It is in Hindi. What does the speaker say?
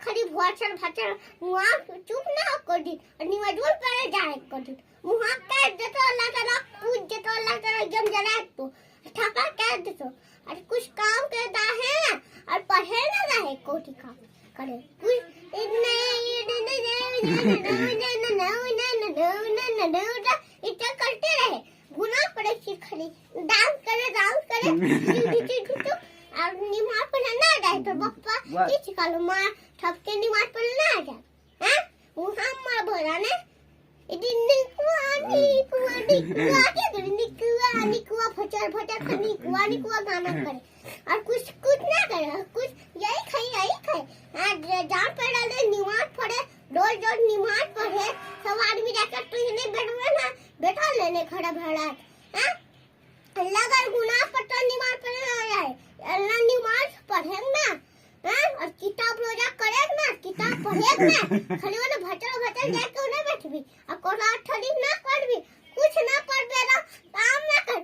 खरी भुआचर भाचर मुआ चुप ना कर दी और निवाजोल पर जाए कर दी मुहा का जतो अल्लाह ताला पूज जतो अल्लाह ताला एकदम जरा तो ठका कह दे तो और कुछ काम करता है और पढ़े ना रहे कोटी काम करे कुछ इतना करते रहे गुना पड़े खड़ी डांस करे और निमाज पर ना जाए तो बप्पा इस कालो मार ठपके निमाज पर ना जाए हैं वहां मार भरा ने इदिन निकुआ फचर निकुआ गाना करे और कुछ ना करे कुछ यही खाई जान पर डाले निमाज पढ़े रोज निमाज पढ़े सब आदमी जाकर तो नहीं बैठवे ना बैठा लेने खड़ा भड़ा हैं अल्लाह का गुनाह पता निमाज पढ़े ना जाए अल्लाह निमाज पढ़े ना हैं और किताब रोजा करे ना किताब पढ़े ना खाली वाला भचर जाके ना बैठबी और कोरा ठड़ी ना पढ़बी कुछ ना पढ़बे ना